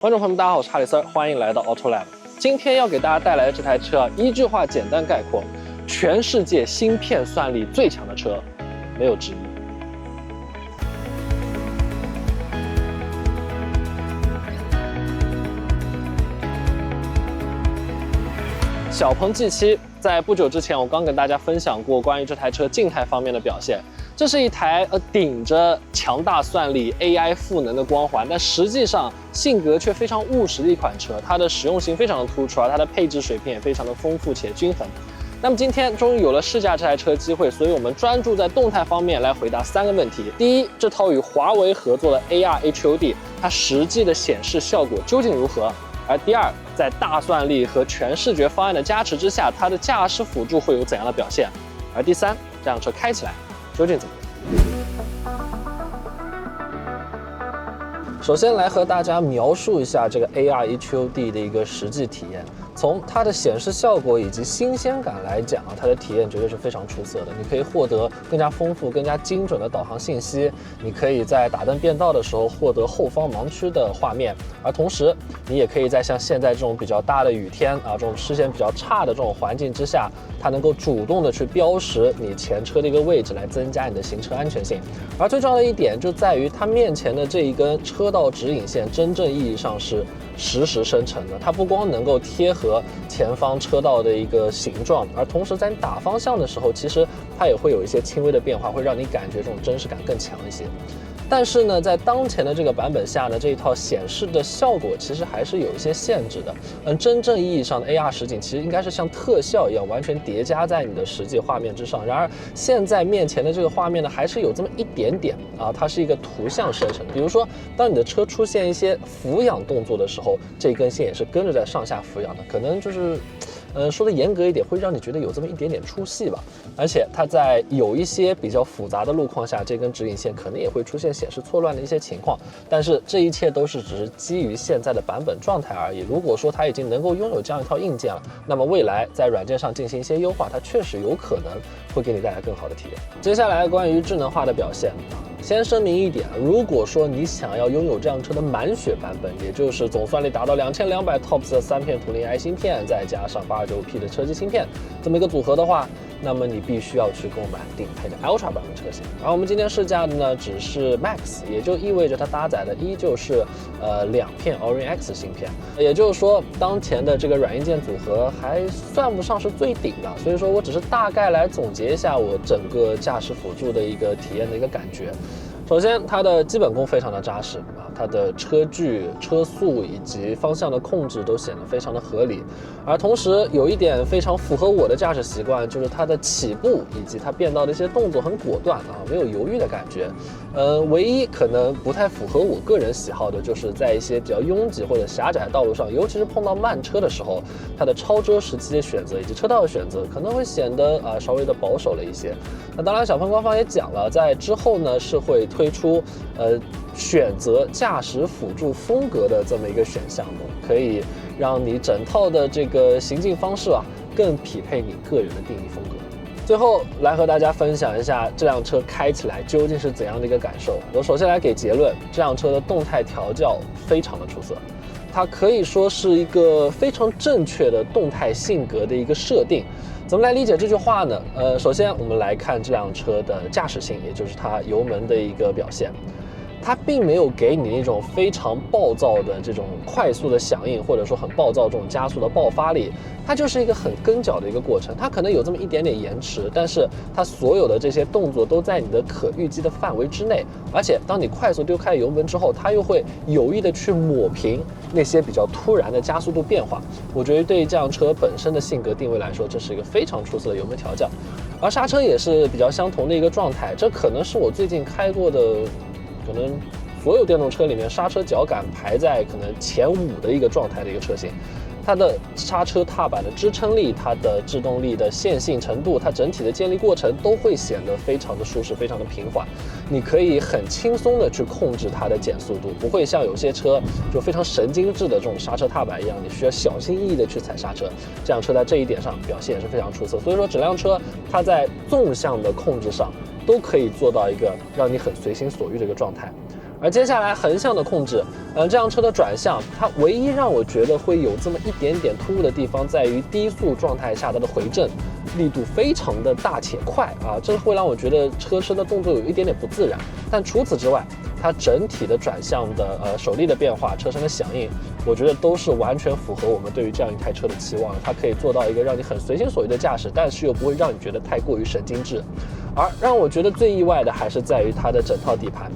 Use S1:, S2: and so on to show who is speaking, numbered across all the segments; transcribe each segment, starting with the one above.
S1: 观众朋友们，大家好，我是哈里森，欢迎来到 Auto Lab。今天要给大家带来的这台车，一句话简单概括：全世界芯片算力最强的车，没有之一。小鹏 G7，在不久之前，我刚跟大家分享过关于这台车静态方面的表现。这是一台顶着强大算力、AI 赋能的光环，但实际上性格却非常务实的一款车。它的实用性非常的突出，而它的配置水平也非常的丰富且均衡。那么今天终于有了试驾这台车机会，所以我们专注在动态方面来回答3个问题。第一，这套与华为合作的 AR HUD， 它实际的显示效果究竟如何？而第二，在大算力和全视觉方案的加持之下，它的驾驶辅助会有怎样的表现？而第三，这辆车开起来究竟怎么样？首先来和大家描述一下这个 AR HUD 的一个实际体验。从它的显示效果以及新鲜感来讲它的体验绝对是非常出色的。你可以获得更加丰富、更加精准的导航信息，你可以在打灯变道的时候获得后方盲区的画面，而同时你也可以在像现在这种比较大的雨天这种视线比较差的这种环境之下，它能够主动的去标识你前车的一个位置，来增加你的行车安全性。而最重要的一点就在于它面前的这一根车道指引线，真正意义上是实时生成的。它不光能够贴合前方车道的一个形状，而同时在你打方向的时候，其实它也会有一些轻微的变化，会让你感觉这种真实感更强一些。但是呢，在当前的这个版本下呢，这一套显示的效果其实还是有一些限制的。真正意义上的 AR 实景其实应该是像特效一样完全叠加在你的实际画面之上。然而现在面前的这个画面呢，还是有这么一点点它是一个图像生成。比如说，当你的车出现一些俯仰动作的时候，这根线也是跟着在上下俯仰的，可能就是说的严格一点，会让你觉得有这么一点点出戏吧。而且它在有一些比较复杂的路况下，这根指引线可能也会出现显示错乱的一些情况。但是这一切都是只是基于现在的版本状态而已。如果说它已经能够拥有这样一套硬件了，那么未来在软件上进行一些优化，它确实有可能会给你带来更好的体验。接下来关于智能化的表现，先声明一点，如果说你想要拥有这辆车的满血版本，也就是总算力达到2200 TOPS 的3片图灵 i 芯片，再加上829P 的车机芯片，这么一个组合的话，那么你必须要去购买顶配的 Ultra 版本车型。而我们今天试驾的呢，只是 Max， 也就意味着它搭载的依旧是2片 Orin X 芯片，也就是说当前的这个软硬件组合还算不上是最顶的。所以说我只是大概来总结一下我整个驾驶辅助的一个体验的一个感觉。首先，它的基本功非常的扎实它的车距、车速以及方向的控制都显得非常的合理。而同时，有一点非常符合我的驾驶习惯，就是它的起步以及它变道的一些动作很果断没有犹豫的感觉。唯一可能不太符合我个人喜好的，就是在一些比较拥挤或者狭窄的道路上，尤其是碰到慢车的时候，它的超车时机的选择以及车道的选择可能会显得稍微的保守了一些。那当然，小鹏官方也讲了，在之后呢是会推出选择驾驶辅助风格的这么一个选项的，可以让你整套的这个行进方式更匹配你个人的定义风格。最后来和大家分享一下这辆车开起来究竟是怎样的一个感受。我首先来给结论，这辆车的动态调教非常的出色，它可以说是一个非常正确的动态性格的一个设定。怎么来理解这句话呢？首先我们来看这辆车的驾驶性，也就是它油门的一个表现。它并没有给你那种非常暴躁的这种快速的响应，或者说很暴躁这种加速的爆发力，它就是一个很跟脚的一个过程。它可能有这么一点点延迟，但是它所有的这些动作都在你的可预计的范围之内。而且当你快速丢开油门之后，它又会有意的去抹平那些比较突然的加速度变化。我觉得对于这辆车本身的性格定位来说，这是一个非常出色的油门调教。而刹车也是比较相同的一个状态，这可能是我最近开过的可能所有电动车里面刹车脚感排在可能前5的一个状态的一个车型。它的刹车踏板的支撑力、它的制动力的线性程度、它整体的建立过程都会显得非常的舒适、非常的平缓。你可以很轻松的去控制它的减速度，不会像有些车就非常神经质的这种刹车踏板一样，你需要小心翼翼的去踩刹车。这辆车在这一点上表现也是非常出色。所以说，整辆车它在纵向的控制上都可以做到一个让你很随心所欲的一个状态。而接下来横向的控制，这辆车的转向，它唯一让我觉得会有这么一点点突兀的地方，在于低速状态下它的回正力度非常的大且快啊，这会让我觉得车身的动作有一点点不自然。但除此之外，它整体的转向的手力的变化、车身的响应，我觉得都是完全符合我们对于这样一台车的期望。它可以做到一个让你很随心所欲的驾驶，但是又不会让你觉得太过于神经质。而让我觉得最意外的还是在于它的整套底盘。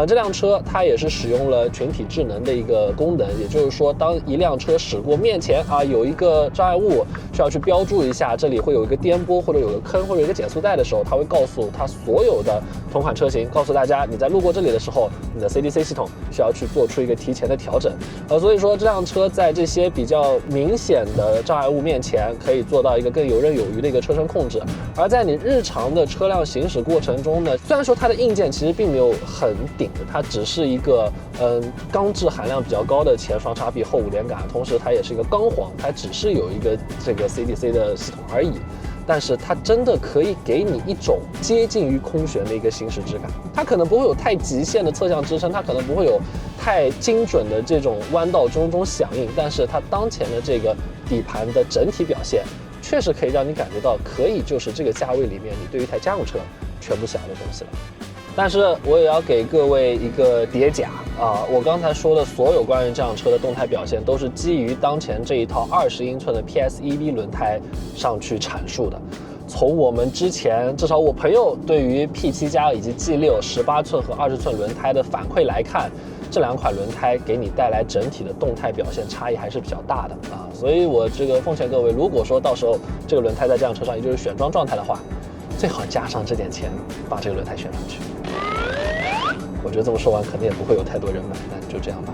S1: 这辆车它也是使用了群体智能的一个功能，也就是说，当一辆车驶过面前有一个障碍物，需要去标注一下，这里会有一个颠簸或者有个坑或者有一个减速带的时候，它会告诉它所有的同款车型，告诉大家你在路过这里的时候，你的 CDC 系统需要去做出一个提前的调整。所以说这辆车在这些比较明显的障碍物面前，可以做到一个更游刃有余的一个车身控制。而在你日常的车辆行驶过程中呢，虽然说它的硬件其实并没有很顶，它只是一个钢制含量比较高的前双叉臂后5连杆，同时它也是一个钢簧，它只是有一个这个 CDC 的系统而已。但是它真的可以给你一种接近于空悬的一个行驶质感。它可能不会有太极限的侧向支撑，它可能不会有太精准的这种弯道中响应，但是它当前的这个底盘的整体表现，确实可以让你感觉到，可以就是这个价位里面你对于一台家用车全部想要的东西了。但是我也要给各位一个叠甲我刚才说的所有关于这辆车的动态表现，都是基于当前这一套20英寸的 PSEV 轮胎上去阐述的。从我们之前，至少我朋友对于 P7 加以及 G6 18寸和20寸轮胎的反馈来看，这两款轮胎给你带来整体的动态表现差异还是比较大的所以我这个奉劝各位，如果说到时候这个轮胎在这辆车上也就是选装状态的话，最好加上这点钱把这个轮胎选上去。我觉得这么说完肯定也不会有太多人买，但就这样吧。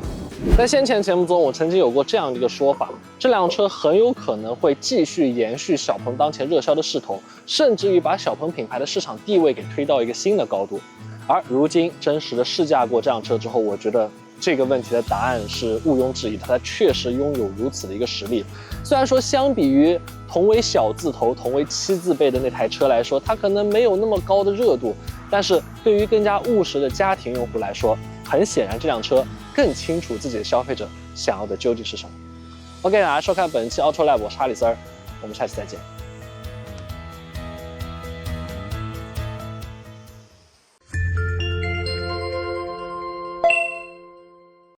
S1: 在先前节目中，我曾经有过这样一个说法，这辆车很有可能会继续延续小鹏当前热销的势头，甚至于把小鹏品牌的市场地位给推到一个新的高度。而如今真实的试驾过这辆车之后，我觉得这个问题的答案是毋庸置疑的，它确实拥有如此的一个实力。虽然说相比于同为小字头、同为7字辈的那台车来说，它可能没有那么高的热度，但是对于更加务实的家庭用户来说，很显然这辆车更清楚自己的消费者想要的究竟是什么。OK， 大家收看本期 Auto Lab， 我是哈里森儿，我们下期再见。